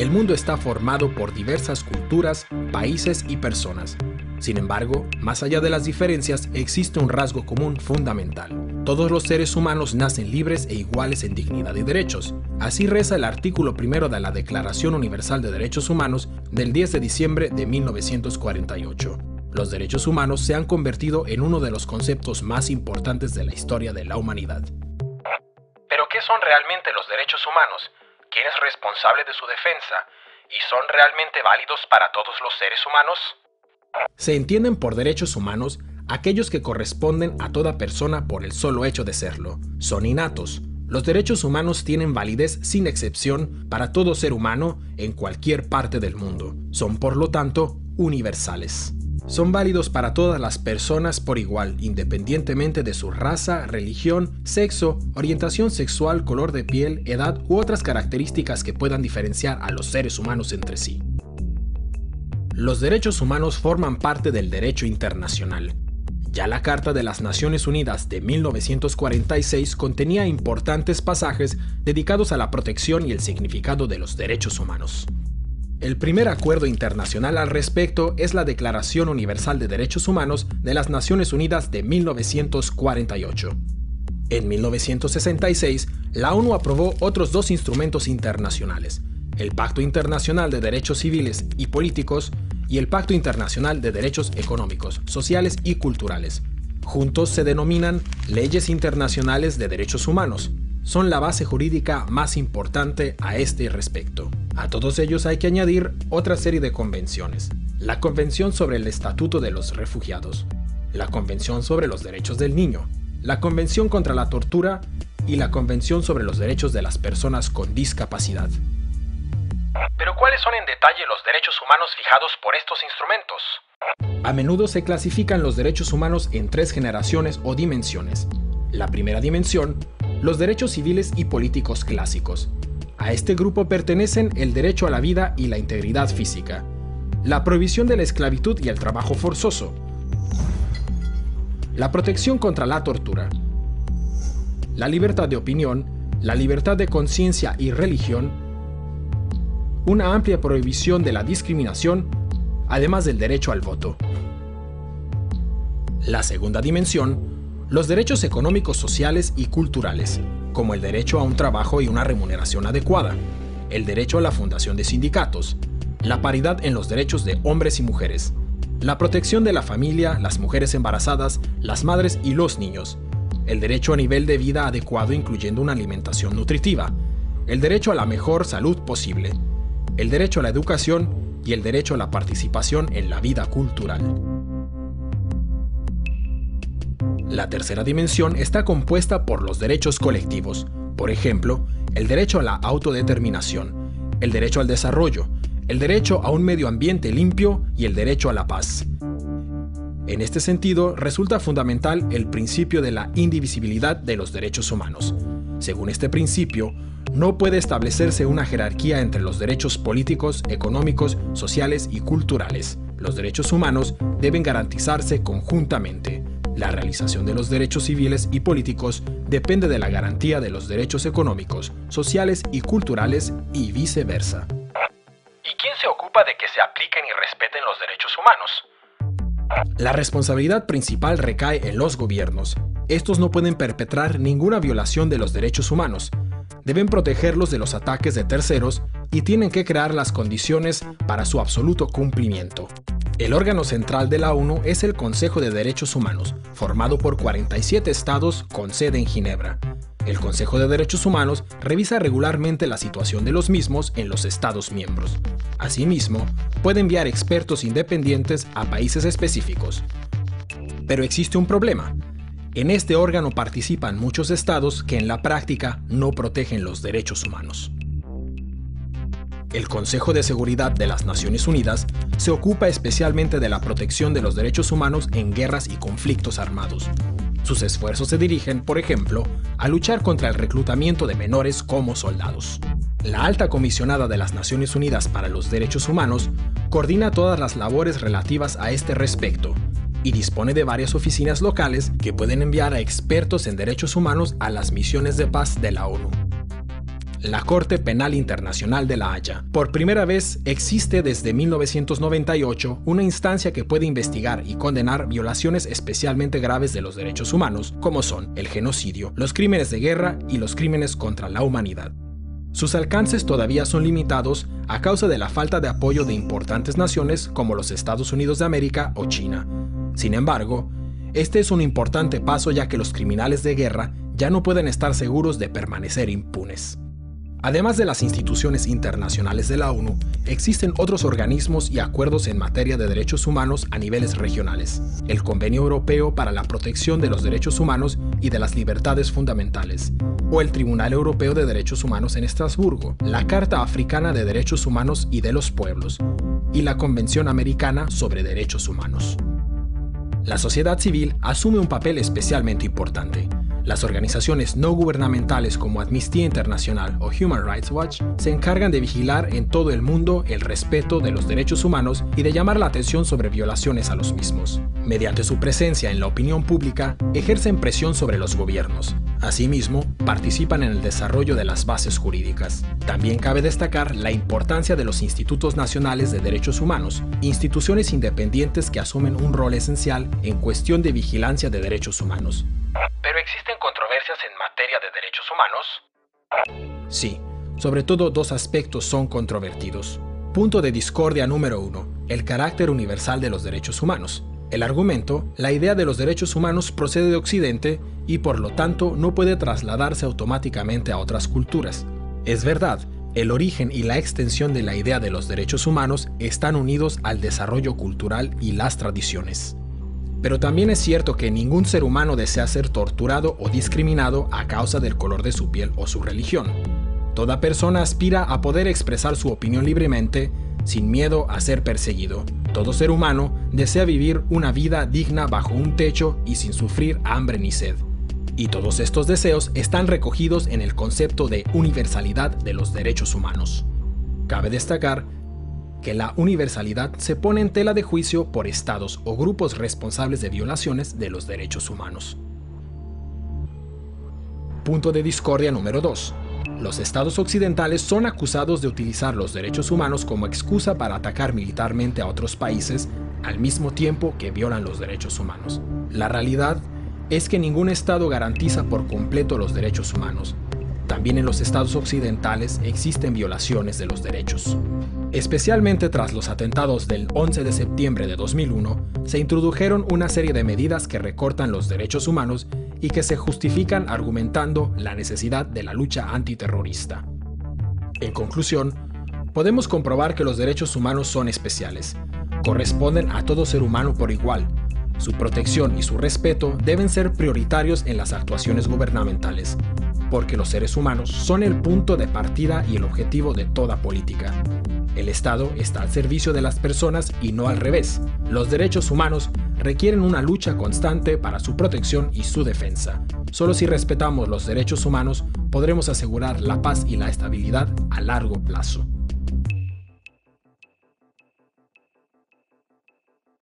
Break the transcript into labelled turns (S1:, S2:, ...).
S1: El mundo está formado por diversas culturas, países y personas. Sin embargo, más allá de las diferencias, existe un rasgo común fundamental. Todos los seres humanos nacen libres e iguales en dignidad y derechos. Así reza el artículo primero de la Declaración Universal de Derechos Humanos del 10 de diciembre de 1948. Los derechos humanos se han convertido en uno de los conceptos más importantes de la historia de la humanidad.
S2: ¿Pero qué son realmente los derechos humanos? ¿Quién es responsable de su defensa? ¿Y son realmente válidos para todos los seres humanos?
S1: Se entienden por derechos humanos aquellos que corresponden a toda persona por el solo hecho de serlo. Son innatos. Los derechos humanos tienen validez sin excepción para todo ser humano en cualquier parte del mundo. Son, por lo tanto, universales. Son válidos para todas las personas por igual, independientemente de su raza, religión, sexo, orientación sexual, color de piel, edad u otras características que puedan diferenciar a los seres humanos entre sí. Los derechos humanos forman parte del derecho internacional. Ya la Carta de las Naciones Unidas de 1946 contenía importantes pasajes dedicados a la protección y el significado de los derechos humanos. El primer acuerdo internacional al respecto es la Declaración Universal de Derechos Humanos de las Naciones Unidas de 1948. En 1966, la ONU aprobó otros dos instrumentos internacionales, el Pacto Internacional de Derechos Civiles y Políticos y el Pacto Internacional de Derechos Económicos, Sociales y Culturales. Juntos se denominan Leyes Internacionales de Derechos Humanos. Son la base jurídica más importante a este respecto. A todos ellos hay que añadir otra serie de convenciones. La Convención sobre el Estatuto de los Refugiados, la Convención sobre los Derechos del Niño, la Convención contra la Tortura y la Convención sobre los Derechos de las Personas con Discapacidad.
S2: ¿Pero cuáles son en detalle los derechos humanos fijados por estos instrumentos?
S1: A menudo se clasifican los derechos humanos en tres generaciones o dimensiones. La primera dimensión, los derechos civiles y políticos clásicos. A este grupo pertenecen el derecho a la vida y la integridad física, la prohibición de la esclavitud y el trabajo forzoso, la protección contra la tortura, la libertad de opinión, la libertad de conciencia y religión, una amplia prohibición de la discriminación, además del derecho al voto. La segunda dimensión, los derechos económicos, sociales y culturales, como el derecho a un trabajo y una remuneración adecuada, el derecho a la fundación de sindicatos, la paridad en los derechos de hombres y mujeres, la protección de la familia, las mujeres embarazadas, las madres y los niños, el derecho a nivel de vida adecuado incluyendo una alimentación nutritiva, el derecho a la mejor salud posible, el derecho a la educación y el derecho a la participación en la vida cultural. La tercera dimensión está compuesta por los derechos colectivos, por ejemplo, el derecho a la autodeterminación, el derecho al desarrollo, el derecho a un medio ambiente limpio y el derecho a la paz. En este sentido, resulta fundamental el principio de la indivisibilidad de los derechos humanos. Según este principio, no puede establecerse una jerarquía entre los derechos políticos, económicos, sociales y culturales. Los derechos humanos deben garantizarse conjuntamente. La realización de los derechos civiles y políticos depende de la garantía de los derechos económicos, sociales y culturales y viceversa.
S2: ¿Y quién se ocupa de que se apliquen y respeten los derechos humanos?
S1: La responsabilidad principal recae en los gobiernos. Estos no pueden perpetrar ninguna violación de los derechos humanos. Deben protegerlos de los ataques de terceros y tienen que crear las condiciones para su absoluto cumplimiento. El órgano central de la ONU es el Consejo de Derechos Humanos, formado por 47 estados con sede en Ginebra. El Consejo de Derechos Humanos revisa regularmente la situación de los mismos en los estados miembros. Asimismo, puede enviar expertos independientes a países específicos. Pero existe un problema. En este órgano participan muchos estados que en la práctica no protegen los derechos humanos. El Consejo de Seguridad de las Naciones Unidas se ocupa especialmente de la protección de los derechos humanos en guerras y conflictos armados. Sus esfuerzos se dirigen, por ejemplo, a luchar contra el reclutamiento de menores como soldados. La Alta Comisionada de las Naciones Unidas para los Derechos Humanos coordina todas las labores relativas a este respecto y dispone de varias oficinas locales que pueden enviar a expertos en derechos humanos a las misiones de paz de la ONU. La Corte Penal Internacional de La Haya. Por primera vez existe desde 1998 una instancia que puede investigar y condenar violaciones especialmente graves de los derechos humanos, como son el genocidio, los crímenes de guerra y los crímenes contra la humanidad. Sus alcances todavía son limitados a causa de la falta de apoyo de importantes naciones como los Estados Unidos de América o China. Sin embargo, este es un importante paso ya que los criminales de guerra ya no pueden estar seguros de permanecer impunes. Además de las instituciones internacionales de la ONU, existen otros organismos y acuerdos en materia de derechos humanos a niveles regionales. El Convenio Europeo para la Protección de los Derechos Humanos y de las Libertades Fundamentales, o el Tribunal Europeo de Derechos Humanos en Estrasburgo, la Carta Africana de Derechos Humanos y de los Pueblos, y la Convención Americana sobre Derechos Humanos. La sociedad civil asume un papel especialmente importante. Las organizaciones no gubernamentales como Amnistía Internacional o Human Rights Watch se encargan de vigilar en todo el mundo el respeto de los derechos humanos y de llamar la atención sobre violaciones a los mismos. Mediante su presencia en la opinión pública, ejercen presión sobre los gobiernos. Asimismo, participan en el desarrollo de las bases jurídicas. También cabe destacar la importancia de los Institutos Nacionales de Derechos Humanos, instituciones independientes que asumen un rol esencial en cuestión de vigilancia de derechos humanos.
S2: ¿Pero existen controversias en materia de derechos humanos?
S1: Sí, sobre todo dos aspectos son controvertidos. Punto de discordia número 1. El carácter universal de los derechos humanos. El argumento, la idea de los derechos humanos procede de Occidente y por lo tanto no puede trasladarse automáticamente a otras culturas. Es verdad, el origen y la extensión de la idea de los derechos humanos están unidos al desarrollo cultural y las tradiciones. Pero también es cierto que ningún ser humano desea ser torturado o discriminado a causa del color de su piel o su religión. Toda persona aspira a poder expresar su opinión libremente, sin miedo a ser perseguido. Todo ser humano desea vivir una vida digna bajo un techo y sin sufrir hambre ni sed. Y todos estos deseos están recogidos en el concepto de universalidad de los derechos humanos. Cabe destacar que la universalidad se pone en tela de juicio por estados o grupos responsables de violaciones de los derechos humanos. Punto de discordia número 2. Los estados occidentales son acusados de utilizar los derechos humanos como excusa para atacar militarmente a otros países al mismo tiempo que violan los derechos humanos. La realidad es que ningún estado garantiza por completo los derechos humanos. También en los estados occidentales existen violaciones de los derechos. Especialmente tras los atentados del 11 de septiembre de 2001, se introdujeron una serie de medidas que recortan los derechos humanos y que se justifican argumentando la necesidad de la lucha antiterrorista. En conclusión, podemos comprobar que los derechos humanos son especiales. Corresponden a todo ser humano por igual. Su protección y su respeto deben ser prioritarios en las actuaciones gubernamentales, porque los seres humanos son el punto de partida y el objetivo de toda política. El Estado está al servicio de las personas y no al revés. Los derechos humanos requieren una lucha constante para su protección y su defensa. Solo si respetamos los derechos humanos podremos asegurar la paz y la estabilidad a largo plazo.